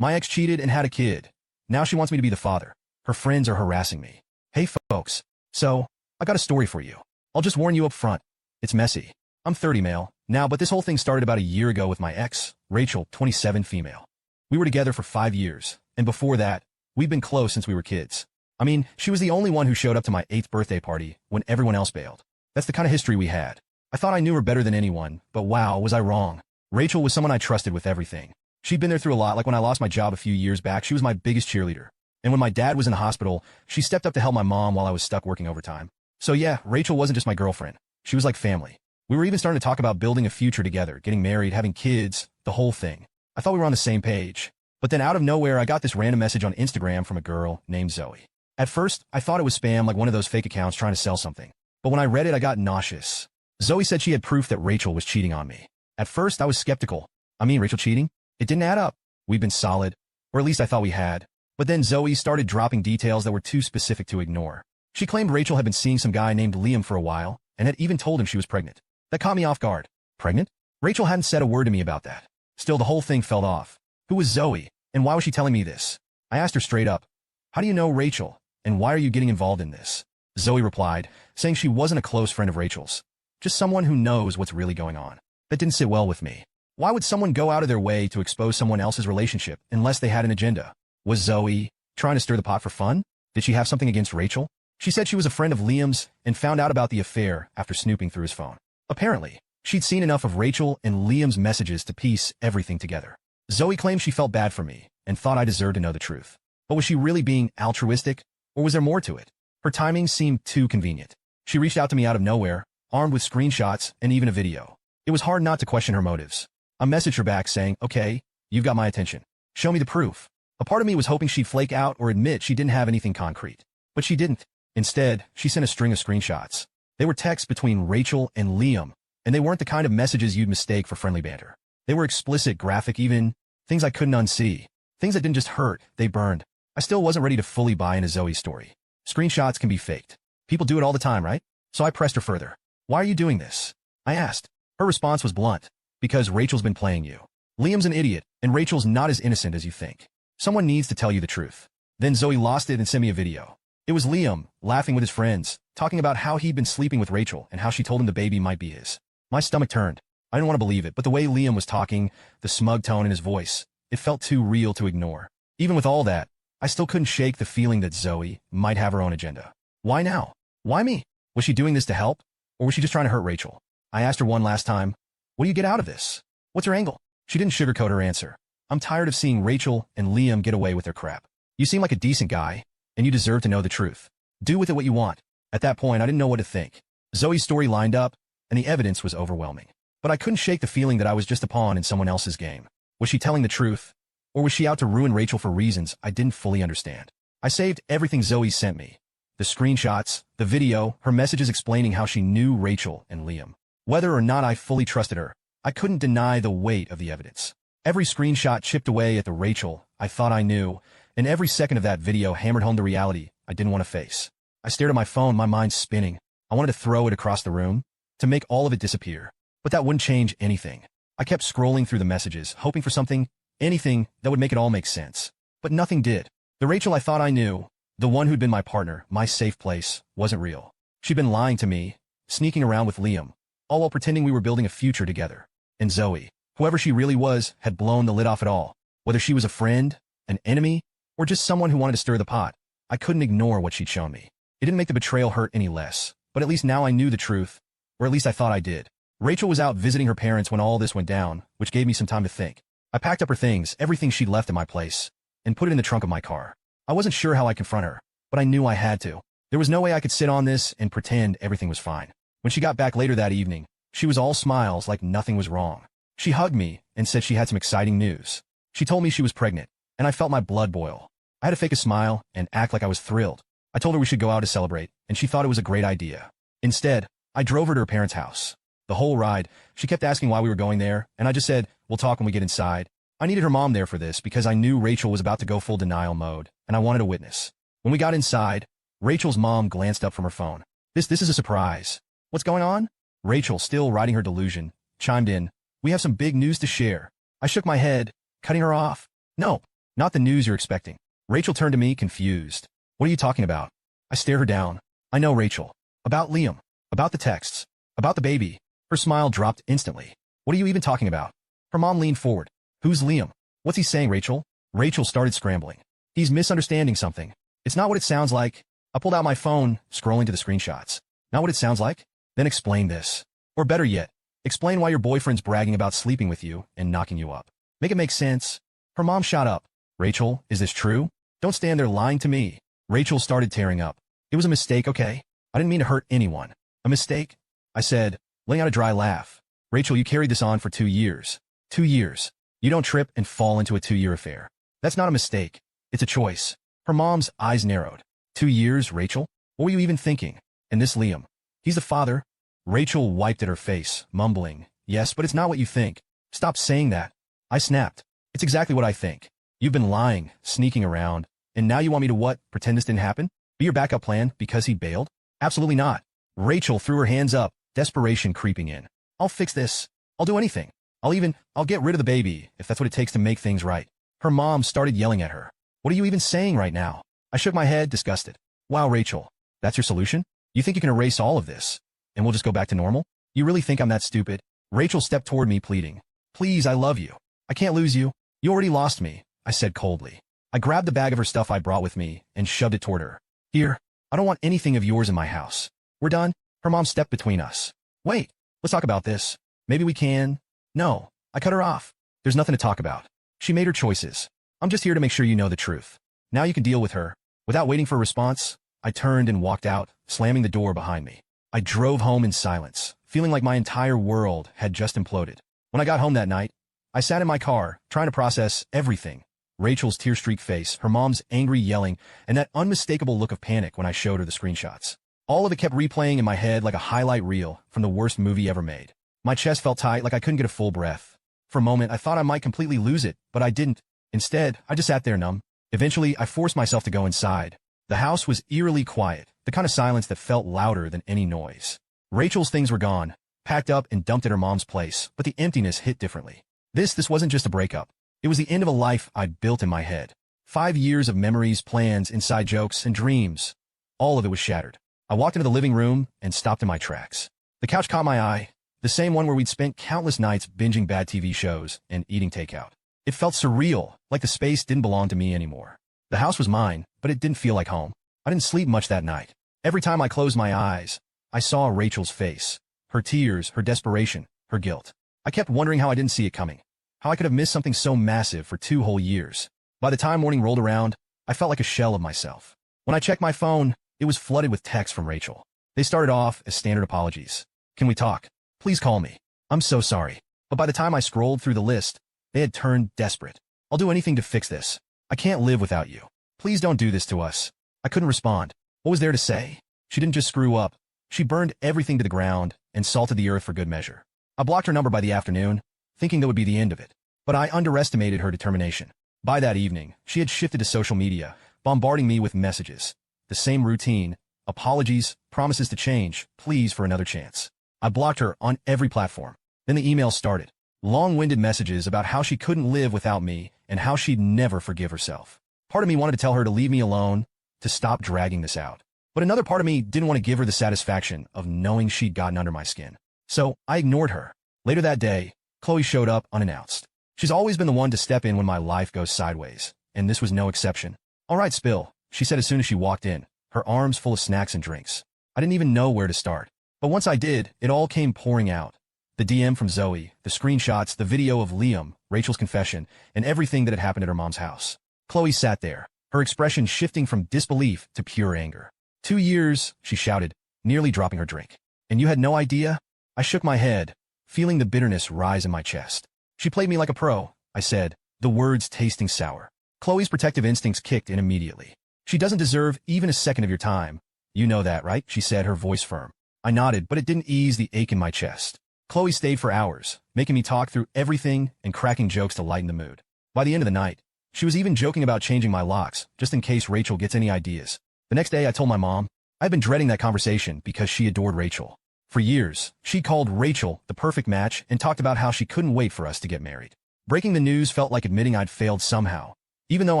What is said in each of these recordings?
My ex cheated and had a kid. Now she wants me to be the father. Her friends are harassing me. Hey folks. So, I got a story for you. I'll just warn you up front. It's messy. I'm 30 male now, but this whole thing started about a year ago with my ex, Rachel, 27 female. We were together for 5 years, and before that, we'd been close since we were kids. I mean, she was the only one who showed up to my 8th birthday party when everyone else bailed. That's the kind of history we had. I thought I knew her better than anyone, but wow, was I wrong. Rachel was someone I trusted with everything. She'd been there through a lot, like when I lost my job a few years back, she was my biggest cheerleader. And when my dad was in the hospital, she stepped up to help my mom while I was stuck working overtime. So yeah, Rachel wasn't just my girlfriend. She was like family. We were even starting to talk about building a future together, getting married, having kids, the whole thing. I thought we were on the same page. But then out of nowhere, I got this random message on Instagram from a girl named Zoe. At first, I thought it was spam, like one of those fake accounts trying to sell something. But when I read it, I got nauseous. Zoe said she had proof that Rachel was cheating on me. At first, I was skeptical. I mean, Rachel cheating? It didn't add up. We'd been solid, or at least I thought we had. But then Zoe started dropping details that were too specific to ignore. She claimed Rachel had been seeing some guy named Liam for a while, and had even told him she was pregnant. That caught me off guard. Pregnant? Rachel hadn't said a word to me about that. Still, the whole thing felt off. Who was Zoe, and why was she telling me this? I asked her straight up, how do you know Rachel, and why are you getting involved in this? Zoe replied, saying she wasn't a close friend of Rachel's. Just someone who knows what's really going on. That didn't sit well with me. Why would someone go out of their way to expose someone else's relationship unless they had an agenda? Was Zoe trying to stir the pot for fun? Did she have something against Rachel? She said she was a friend of Liam's and found out about the affair after snooping through his phone. Apparently, she'd seen enough of Rachel and Liam's messages to piece everything together. Zoe claimed she felt bad for me and thought I deserved to know the truth. But was she really being altruistic, or was there more to it? Her timing seemed too convenient. She reached out to me out of nowhere, armed with screenshots and even a video. It was hard not to question her motives. I messaged her back saying, okay, you've got my attention. Show me the proof. A part of me was hoping she'd flake out or admit she didn't have anything concrete. But she didn't. Instead, she sent a string of screenshots. They were texts between Rachel and Liam, and they weren't the kind of messages you'd mistake for friendly banter. They were explicit, graphic, even things I couldn't unsee. Things that didn't just hurt, they burned. I still wasn't ready to fully buy into Zoe's story. Screenshots can be faked. People do it all the time, right? So I pressed her further. Why are you doing this? I asked. Her response was blunt. Because Rachel's been playing you. Liam's an idiot, and Rachel's not as innocent as you think. Someone needs to tell you the truth. Then Zoe lost it and sent me a video. It was Liam, laughing with his friends, talking about how he'd been sleeping with Rachel and how she told him the baby might be his. My stomach turned. I didn't want to believe it, but the way Liam was talking, the smug tone in his voice, it felt too real to ignore. Even with all that, I still couldn't shake the feeling that Zoe might have her own agenda. Why now? Why me? Was she doing this to help? Or was she just trying to hurt Rachel? I asked her one last time, what do you get out of this? What's her angle? She didn't sugarcoat her answer. I'm tired of seeing Rachel and Liam get away with their crap. You seem like a decent guy, and you deserve to know the truth. Do with it what you want. At that point, I didn't know what to think. Zoe's story lined up, and the evidence was overwhelming. But I couldn't shake the feeling that I was just a pawn in someone else's game. Was she telling the truth? Or was she out to ruin Rachel for reasons I didn't fully understand? I saved everything Zoe sent me. The screenshots, the video, her messages explaining how she knew Rachel and Liam. Whether or not I fully trusted her, I couldn't deny the weight of the evidence. Every screenshot chipped away at the Rachel I thought I knew, and every second of that video hammered home the reality I didn't want to face. I stared at my phone, my mind spinning. I wanted to throw it across the room, to make all of it disappear. But that wouldn't change anything. I kept scrolling through the messages, hoping for something, anything that would make it all make sense. But nothing did. The Rachel I thought I knew, the one who'd been my partner, my safe place, wasn't real. She'd been lying to me, sneaking around with Liam, all while pretending we were building a future together. And Zoe, whoever she really was, had blown the lid off it all. Whether she was a friend, an enemy, or just someone who wanted to stir the pot, I couldn't ignore what she'd shown me. It didn't make the betrayal hurt any less, but at least now I knew the truth, or at least I thought I did. Rachel was out visiting her parents when all this went down, which gave me some time to think. I packed up her things, everything she'd left at my place, and put it in the trunk of my car. I wasn't sure how I'd confront her, but I knew I had to. There was no way I could sit on this and pretend everything was fine. When she got back later that evening, she was all smiles like nothing was wrong. She hugged me and said she had some exciting news. She told me she was pregnant, and I felt my blood boil. I had to fake a smile and act like I was thrilled. I told her we should go out to celebrate, and she thought it was a great idea. Instead, I drove her to her parents' house. The whole ride, she kept asking why we were going there, and I just said, we'll talk when we get inside. I needed her mom there for this because I knew Rachel was about to go full denial mode, and I wanted a witness. When we got inside, Rachel's mom glanced up from her phone. This is a surprise. What's going on? Rachel, still riding her delusion, chimed in, we have some big news to share. I shook my head, cutting her off. No, Not the news you're expecting. Rachel turned to me, confused. What are you talking about? I stared her down. I know, Rachel. About Liam. About the texts. About the baby. Her smile dropped instantly. What are you even talking about? Her mom leaned forward. Who's Liam? What's he saying, Rachel? Rachel started scrambling. He's misunderstanding something. It's not what it sounds like. I pulled out my phone, scrolling to the screenshots. Not what it sounds like? Then explain this. Or better yet, explain why your boyfriend's bragging about sleeping with you and knocking you up. Make it make sense. Her mom shot up. Rachel, is this true? Don't stand there lying to me. Rachel started tearing up. It was a mistake, okay? I didn't mean to hurt anyone. A mistake? I said, laying out a dry laugh. Rachel, you carried this on for 2 years. 2 years. You don't trip and fall into a 2-year affair. That's not a mistake. It's a choice. Her mom's eyes narrowed. 2 years, Rachel? What were you even thinking? And this Liam. He's the father. Rachel wiped at her face, mumbling, yes, but it's not what you think. Stop saying that. I snapped. It's exactly what I think. You've been lying, sneaking around, and now you want me to what? Pretend this didn't happen? Be your backup plan because he bailed? Absolutely not. Rachel threw her hands up, desperation creeping in. I'll fix this. I'll do anything. I'll get rid of the baby, if that's what it takes to make things right. Her mom started yelling at her. What are you even saying right now? I shook my head, disgusted. Wow, Rachel. That's your solution? You think you can erase all of this, and we'll just go back to normal? You really think I'm that stupid? Rachel stepped toward me, pleading. Please, I love you. I can't lose you. You already lost me, I said coldly. I grabbed the bag of her stuff I brought with me and shoved it toward her. Here, I don't want anything of yours in my house. We're done? Her mom stepped between us. Wait, let's talk about this. Maybe we can. No, I cut her off. There's nothing to talk about. She made her choices. I'm just here to make sure you know the truth. Now you can deal with her. Without waiting for a response, I turned and walked out, slamming the door behind me. I drove home in silence, feeling like my entire world had just imploded. When I got home that night, I sat in my car, trying to process everything. Rachel's tear-streaked face, her mom's angry yelling, and that unmistakable look of panic when I showed her the screenshots. All of it kept replaying in my head like a highlight reel from the worst movie ever made. My chest felt tight, like I couldn't get a full breath. For a moment, I thought I might completely lose it, but I didn't. Instead, I just sat there numb. Eventually, I forced myself to go inside. The house was eerily quiet, the kind of silence that felt louder than any noise. Rachel's things were gone, packed up and dumped at her mom's place, but the emptiness hit differently. This wasn't just a breakup. It was the end of a life I'd built in my head. 5 years of memories, plans, inside jokes, and dreams. All of it was shattered. I walked into the living room and stopped in my tracks. The couch caught my eye, the same one where we'd spent countless nights binging bad TV shows and eating takeout. It felt surreal, like the space didn't belong to me anymore. The house was mine, but it didn't feel like home. I didn't sleep much that night. Every time I closed my eyes, I saw Rachel's face. Her tears, her desperation, her guilt. I kept wondering how I didn't see it coming. How I could have missed something so massive for 2 whole years. By the time morning rolled around, I felt like a shell of myself. When I checked my phone, it was flooded with texts from Rachel. They started off as standard apologies. Can we talk? Please call me. I'm so sorry. But by the time I scrolled through the list, they had turned desperate. I'll do anything to fix this. I can't live without you. Please don't do this to us. I couldn't respond. What was there to say? She didn't just screw up. She burned everything to the ground and salted the earth for good measure. I blocked her number by the afternoon, thinking that would be the end of it. But I underestimated her determination. By that evening, she had shifted to social media, bombarding me with messages. The same routine, apologies, promises to change, pleas for another chance. I blocked her on every platform. Then the emails started. Long-winded messages about how she couldn't live without me and how she'd never forgive herself. Part of me wanted to tell her to leave me alone, to stop dragging this out. But another part of me didn't want to give her the satisfaction of knowing she'd gotten under my skin. So I ignored her. Later that day, Chloe showed up unannounced. She's always been the one to step in when my life goes sideways, and this was no exception. All right, Spill, she said as soon as she walked in, her arms full of snacks and drinks. I didn't even know where to start. But once I did, it all came pouring out. The DM from Zoe, the screenshots, the video of Liam, Rachel's confession, and everything that had happened at her mom's house. Chloe sat there, her expression shifting from disbelief to pure anger. 2 years, she shouted, nearly dropping her drink. And you had no idea? I shook my head, feeling the bitterness rise in my chest. She played me like a pro, I said, the words tasting sour. Chloe's protective instincts kicked in immediately. She doesn't deserve even a second of your time. You know that, right? She said, her voice firm. I nodded, but it didn't ease the ache in my chest. Chloe stayed for hours, making me talk through everything and cracking jokes to lighten the mood. By the end of the night, she was even joking about changing my locks, just in case Rachel gets any ideas. The next day, I told my mom. I'd been dreading that conversation because she adored Rachel. For years, she called Rachel the perfect match and talked about how she couldn't wait for us to get married. Breaking the news felt like admitting I'd failed somehow, even though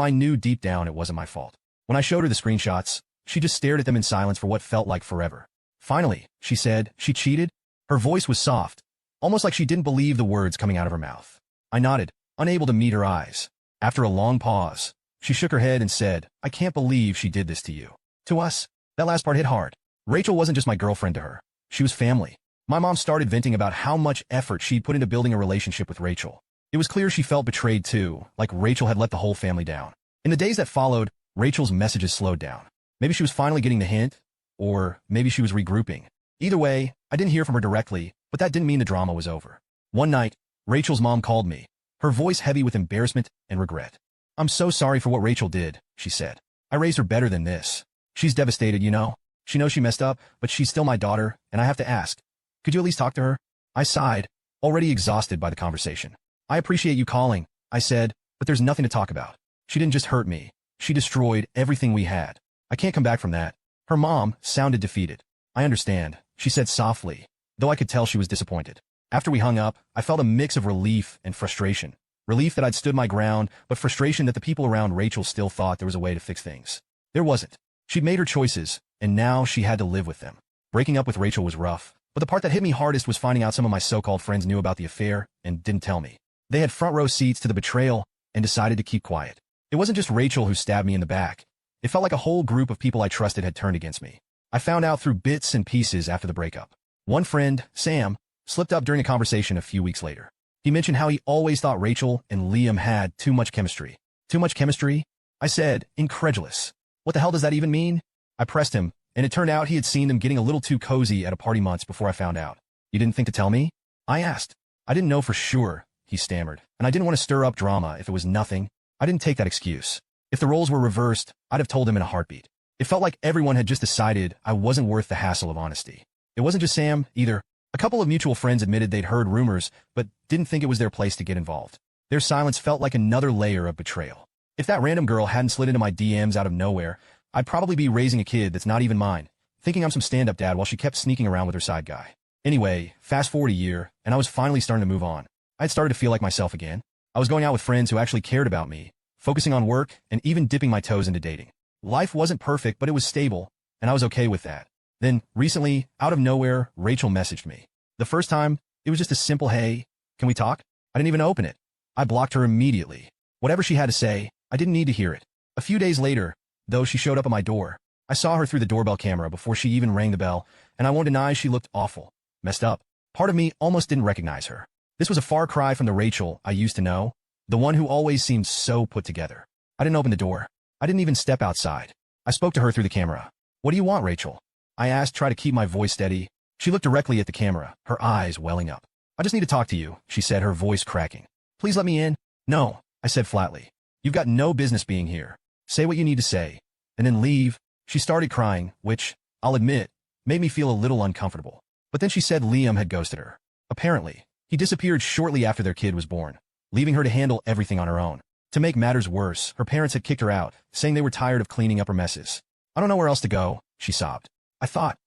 I knew deep down it wasn't my fault. When I showed her the screenshots, she just stared at them in silence for what felt like forever. Finally, she said, she cheated? Her voice was soft, almost like she didn't believe the words coming out of her mouth. I nodded, unable to meet her eyes. After a long pause, she shook her head and said, I can't believe she did this to you. To us, that last part hit hard. Rachel wasn't just my girlfriend to her. She was family. My mom started venting about how much effort she'd put into building a relationship with Rachel. It was clear she felt betrayed too, like Rachel had let the whole family down. In the days that followed, Rachel's messages slowed down. Maybe she was finally getting the hint, or maybe she was regrouping. Either way, I didn't hear from her directly, but that didn't mean the drama was over. One night, Rachel's mom called me, her voice heavy with embarrassment and regret. I'm so sorry for what Rachel did, she said. I raised her better than this. She's devastated, you know. She knows she messed up, but she's still my daughter, and I have to ask. Could you at least talk to her? I sighed, already exhausted by the conversation. I appreciate you calling, I said, but there's nothing to talk about. She didn't just hurt me. She destroyed everything we had. I can't come back from that. Her mom sounded defeated. I understand, she said softly, though I could tell she was disappointed. After we hung up, I felt a mix of relief and frustration. Relief that I'd stood my ground, but frustration that the people around Rachel still thought there was a way to fix things. There wasn't. She'd made her choices, and now she had to live with them. Breaking up with Rachel was rough, but the part that hit me hardest was finding out some of my so-called friends knew about the affair and didn't tell me. They had front row seats to the betrayal and decided to keep quiet. It wasn't just Rachel who stabbed me in the back. It felt like a whole group of people I trusted had turned against me. I found out through bits and pieces after the breakup. One friend, Sam, slipped up during a conversation a few weeks later. He mentioned how he always thought Rachel and Liam had too much chemistry. Too much chemistry? I said, incredulous. What the hell does that even mean? I pressed him, and it turned out he had seen them getting a little too cozy at a party months before I found out. You didn't think to tell me? I asked. I didn't know for sure, he stammered, and I didn't want to stir up drama if it was nothing. I didn't take that excuse. If the roles were reversed, I'd have told him in a heartbeat. It felt like everyone had just decided I wasn't worth the hassle of honesty. It wasn't just Sam, either. A couple of mutual friends admitted they'd heard rumors, but didn't think it was their place to get involved. Their silence felt like another layer of betrayal. If that random girl hadn't slid into my DMs out of nowhere, I'd probably be raising a kid that's not even mine, thinking I'm some stand-up dad while she kept sneaking around with her side guy. Anyway, fast forward a year, and I was finally starting to move on. I had started to feel like myself again. I was going out with friends who actually cared about me, focusing on work, and even dipping my toes into dating. Life wasn't perfect, but it was stable, and I was okay with that. Then, recently, out of nowhere, Rachel messaged me. The first time, it was just a simple, hey, can we talk? I didn't even open it. I blocked her immediately. Whatever she had to say, I didn't need to hear it. A few days later, though, she showed up at my door. I saw her through the doorbell camera before she even rang the bell, and I won't deny she looked awful, messed up. Part of me almost didn't recognize her. This was a far cry from the Rachel I used to know, the one who always seemed so put together. I didn't open the door. I didn't even step outside. I spoke to her through the camera. What do you want, Rachel? I asked, trying to keep my voice steady. She looked directly at the camera, her eyes welling up. I just need to talk to you, she said, her voice cracking. Please let me in. No, I said flatly. You've got no business being here. Say what you need to say, and then leave. She started crying, which, I'll admit, made me feel a little uncomfortable. But then she said Liam had ghosted her. Apparently, he disappeared shortly after their kid was born, leaving her to handle everything on her own. To make matters worse, her parents had kicked her out, saying they were tired of cleaning up her messes. I don't know where else to go, she sobbed. I thought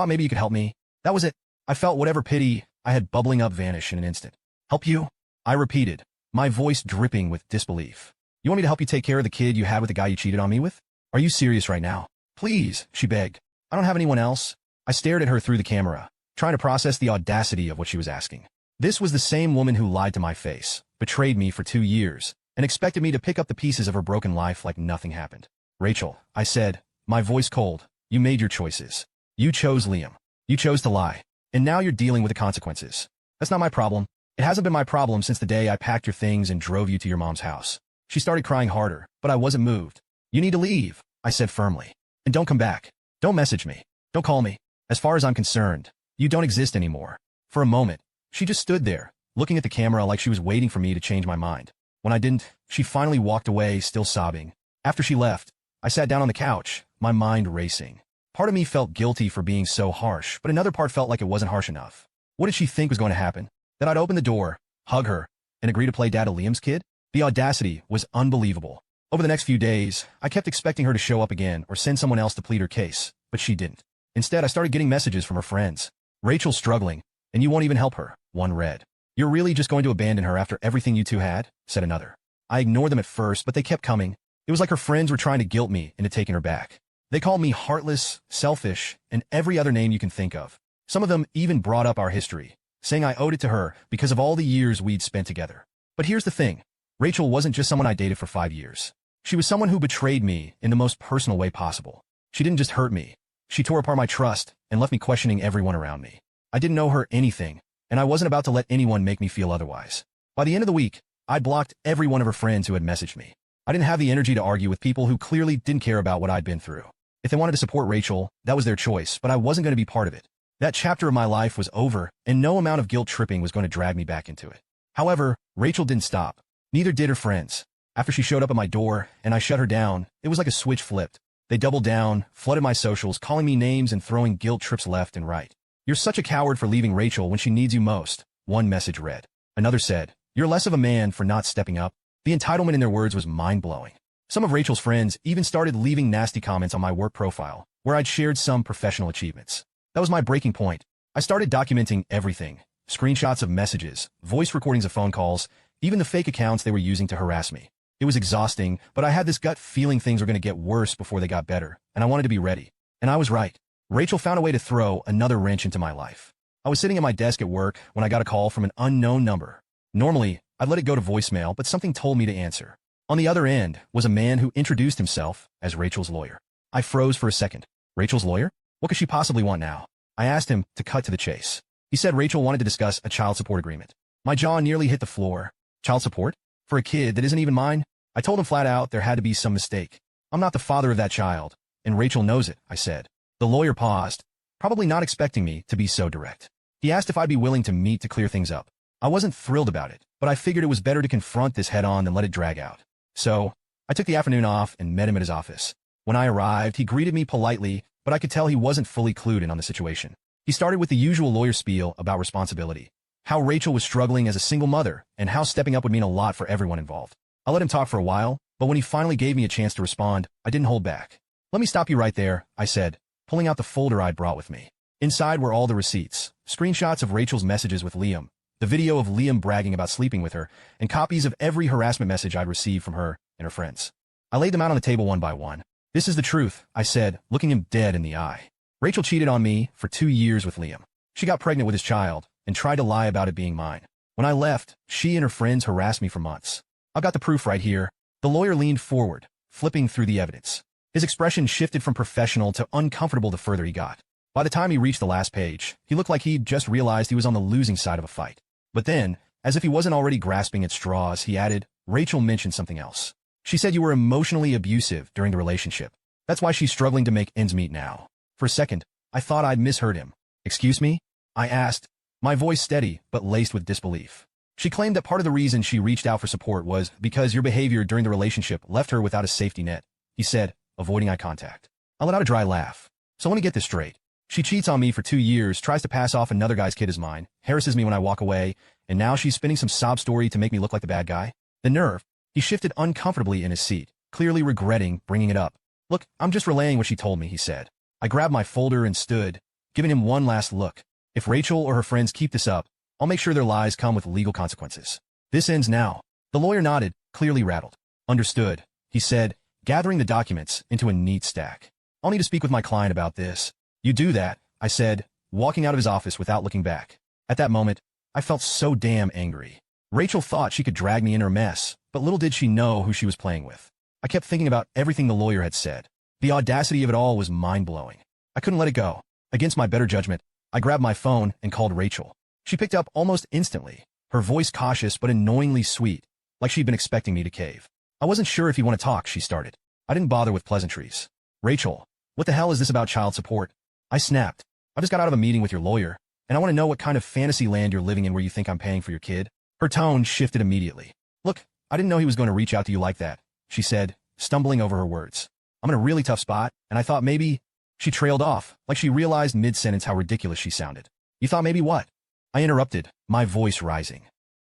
maybe you could help me. That was it. I felt whatever pity I had bubbling up vanish in an instant. Help you? I repeated, my voice dripping with disbelief. You want me to help you take care of the kid you had with the guy you cheated on me with? Are you serious right now? Please, she begged. I don't have anyone else. I stared at her through the camera, trying to process the audacity of what she was asking. This was the same woman who lied to my face, betrayed me for 2 years, and expected me to pick up the pieces of her broken life like nothing happened. Rachel, I said, my voice cold, you made your choices. You chose Liam. You chose to lie. And now you're dealing with the consequences. That's not my problem. It hasn't been my problem since the day I packed your things and drove you to your mom's house. She started crying harder, but I wasn't moved. You need to leave, I said firmly. And don't come back. Don't message me. Don't call me. As far as I'm concerned, you don't exist anymore. For a moment, she just stood there, looking at the camera like she was waiting for me to change my mind. When I didn't, she finally walked away, still sobbing. After she left, I sat down on the couch, my mind racing. Part of me felt guilty for being so harsh, but another part felt like it wasn't harsh enough. What did she think was going to happen? That I'd open the door, hug her, and agree to play dad to Liam's kid? The audacity was unbelievable. Over the next few days, I kept expecting her to show up again or send someone else to plead her case, but she didn't. Instead, I started getting messages from her friends. Rachel's struggling, and you won't even help her, one read. You're really just going to abandon her after everything you two had? Said another. I ignored them at first, but they kept coming. It was like her friends were trying to guilt me into taking her back. They called me heartless, selfish, and every other name you can think of. Some of them even brought up our history, saying I owed it to her because of all the years we'd spent together. But here's the thing. Rachel wasn't just someone I dated for 5 years. She was someone who betrayed me in the most personal way possible. She didn't just hurt me. She tore apart my trust and left me questioning everyone around me. I didn't owe her anything, and I wasn't about to let anyone make me feel otherwise. By the end of the week, I'd blocked every one of her friends who had messaged me. I didn't have the energy to argue with people who clearly didn't care about what I'd been through. If they wanted to support Rachel, that was their choice, but I wasn't going to be part of it. That chapter of my life was over, and no amount of guilt tripping was going to drag me back into it. However, Rachel didn't stop. Neither did her friends. After she showed up at my door and I shut her down, it was like a switch flipped. They doubled down, flooded my socials, calling me names and throwing guilt trips left and right. "You're such a coward for leaving Rachel when she needs you most," one message read. Another said, "You're less of a man for not stepping up." The entitlement in their words was mind-blowing. Some of Rachel's friends even started leaving nasty comments on my work profile, where I'd shared some professional achievements. That was my breaking point. I started documenting everything. Screenshots of messages, voice recordings of phone calls, even the fake accounts they were using to harass me. It was exhausting, but I had this gut feeling things were going to get worse before they got better, and I wanted to be ready. And I was right. Rachel found a way to throw another wrench into my life. I was sitting at my desk at work when I got a call from an unknown number. Normally, I'd let it go to voicemail, but something told me to answer. On the other end was a man who introduced himself as Rachel's lawyer. I froze for a second. Rachel's lawyer? What could she possibly want now? I asked him to cut to the chase. He said Rachel wanted to discuss a child support agreement. My jaw nearly hit the floor. Child support? For a kid that isn't even mine? I told him flat out there had to be some mistake. I'm not the father of that child, and Rachel knows it, I said. The lawyer paused, probably not expecting me to be so direct. He asked if I'd be willing to meet to clear things up. I wasn't thrilled about it, but I figured it was better to confront this head-on than let it drag out. So, I took the afternoon off and met him at his office. When I arrived, he greeted me politely, but I could tell he wasn't fully clued in on the situation. He started with the usual lawyer spiel about responsibility, how Rachel was struggling as a single mother, and how stepping up would mean a lot for everyone involved. I let him talk for a while, but when he finally gave me a chance to respond, I didn't hold back. "Let me stop you right there," I said, pulling out the folder I'd brought with me. Inside were all the receipts, screenshots of Rachel's messages with Liam, the video of Liam bragging about sleeping with her, and copies of every harassment message I'd received from her and her friends. I laid them out on the table one by one. "This is the truth," I said, looking him dead in the eye. "Rachel cheated on me for 2 years with Liam. She got pregnant with his child and tried to lie about it being mine. When I left, she and her friends harassed me for months. I've got the proof right here." The lawyer leaned forward, flipping through the evidence. His expression shifted from professional to uncomfortable the further he got. By the time he reached the last page, he looked like he'd just realized he was on the losing side of a fight. But then, as if he wasn't already grasping at straws, he added, "Rachel mentioned something else. She said you were emotionally abusive during the relationship. That's why she's struggling to make ends meet now." For a second, I thought I'd misheard him. "Excuse me?" I asked, my voice steady but laced with disbelief. "She claimed that part of the reason she reached out for support was because your behavior during the relationship left her without a safety net," he said, avoiding eye contact. I let out a dry laugh. "So let me get this straight. She cheats on me for 2 years, tries to pass off another guy's kid as mine, harasses me when I walk away, and now she's spinning some sob story to make me look like the bad guy? The nerve." He shifted uncomfortably in his seat, clearly regretting bringing it up. "Look, I'm just relaying what she told me," he said. I grabbed my folder and stood, giving him one last look. "If Rachel or her friends keep this up, I'll make sure their lies come with legal consequences. This ends now." The lawyer nodded, clearly rattled. "Understood," he said, gathering the documents into a neat stack. "I'll need to speak with my client about this." "You do that," I said, walking out of his office without looking back. At that moment, I felt so damn angry. Rachel thought she could drag me in her mess, but little did she know who she was playing with. I kept thinking about everything the lawyer had said. The audacity of it all was mind-blowing. I couldn't let it go. Against my better judgment, I grabbed my phone and called Rachel. She picked up almost instantly, her voice cautious but annoyingly sweet, like she'd been expecting me to cave. "I wasn't sure if you want to talk," she started. I didn't bother with pleasantries. "Rachel, what the hell is this about child support?" I snapped. "I just got out of a meeting with your lawyer, and I want to know what kind of fantasy land you're living in where you think I'm paying for your kid." Her tone shifted immediately. "Look, I didn't know he was going to reach out to you like that," she said, stumbling over her words. "I'm in a really tough spot, and I thought maybe—" She trailed off, like she realized mid-sentence how ridiculous she sounded. "You thought maybe what?" I interrupted, my voice rising.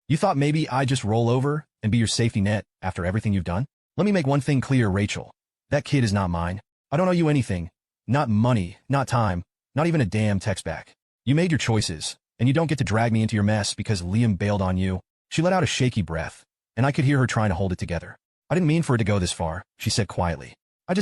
"You thought maybe I'd just roll over and be your safety net after everything you've done? Let me make one thing clear, Rachel. That kid is not mine. I don't owe you anything. Not money, not time, not even a damn text back. You made your choices, and you don't get to drag me into your mess because Liam bailed on you." She let out a shaky breath, and I could hear her trying to hold it together. I didn't mean for it to go this far, she said quietly. I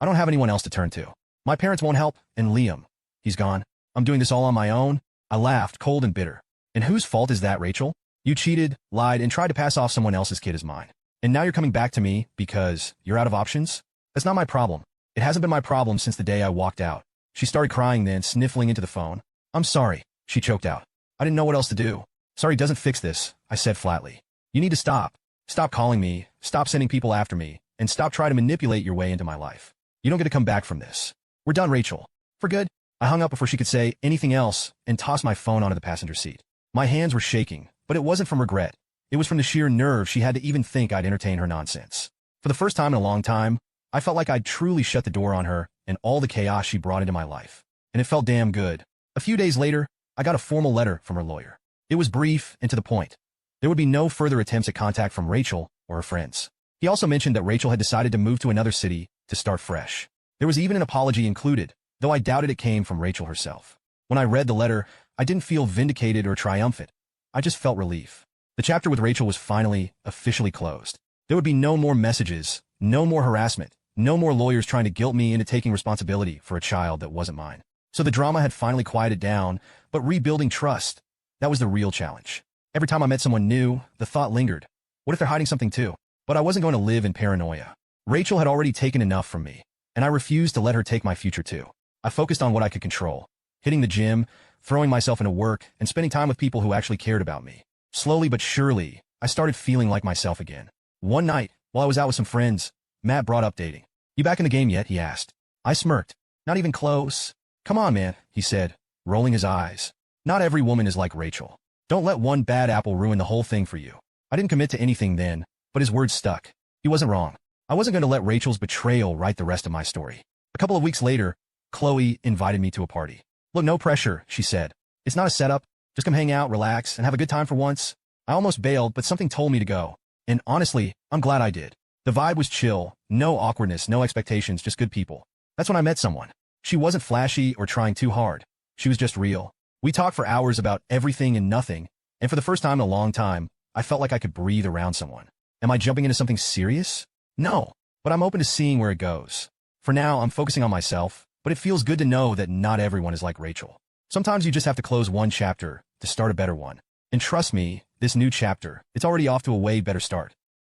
don't have anyone else to turn to. My parents won't help, and Liam, he's gone. I'm doing this all on my own. I laughed, cold and bitter. And whose fault is that, Rachel? You cheated, lied, and tried to pass off someone else's kid as mine. And now you're coming back to me because you're out of options? That's not my problem. It hasn't been my problem since the day I walked out. She started crying then, sniffling into the phone. I'm sorry, she choked out. I didn't know what else to do. Sorry doesn't fix this, I said flatly. You need to stop. Stop calling me, stop sending people after me, and stop trying to manipulate your way into my life. You don't get to come back from this. We're done, Rachel. For good. I hung up before she could say anything else and tossed my phone onto the passenger seat. My hands were shaking, but it wasn't from regret. It was from the sheer nerve she had to even think I'd entertain her nonsense. For the first time in a long time, I felt like I'd truly shut the door on her and all the chaos she brought into my life. And it felt damn good. A few days later, I got a formal letter from her lawyer. It was brief and to the point. There would be no further attempts at contact from Rachel or her friends. He also mentioned that Rachel had decided to move to another city to start fresh. There was even an apology included, though I doubted it came from Rachel herself. When I read the letter, I didn't feel vindicated or triumphant. I just felt relief. The chapter with Rachel was finally, officially closed. There would be no more messages, no more harassment, no more lawyers trying to guilt me into taking responsibility for a child that wasn't mine. So the drama had finally quieted down, but rebuilding trust, that was the real challenge. Every time I met someone new, the thought lingered. What if they're hiding something too? But I wasn't going to live in paranoia. Rachel had already taken enough from me, and I refused to let her take my future too. I focused on what I could control, hitting the gym, throwing myself into work, and spending time with people who actually cared about me. Slowly but surely, I started feeling like myself again. One night, while I was out with some friends, Matt brought up dating. You back in the game yet? He asked. I smirked. Not even close. Come on, man, he said, rolling his eyes. Not every woman is like Rachel. Don't let one bad apple ruin the whole thing for you. I didn't commit to anything then, but his words stuck. He wasn't wrong. I wasn't going to let Rachel's betrayal write the rest of my story. A couple of weeks later, Chloe invited me to a party. Look, no pressure, she said. It's not a setup. Just come hang out, relax, and have a good time for once. I almost bailed, but something told me to go. And honestly, I'm glad I did. The vibe was chill, no awkwardness, no expectations, just good people. That's when I met someone. She wasn't flashy or trying too hard. She was just real. We talked for hours about everything and nothing, and for the first time in a long time, I felt like I could breathe around someone. Am I jumping into something serious? No, but I'm open to seeing where it goes. For now, I'm focusing on myself, but it feels good to know that not everyone is like Rachel. Sometimes you just have to close one chapter to start a better one. And trust me, this new chapter, it's already off to a way better start.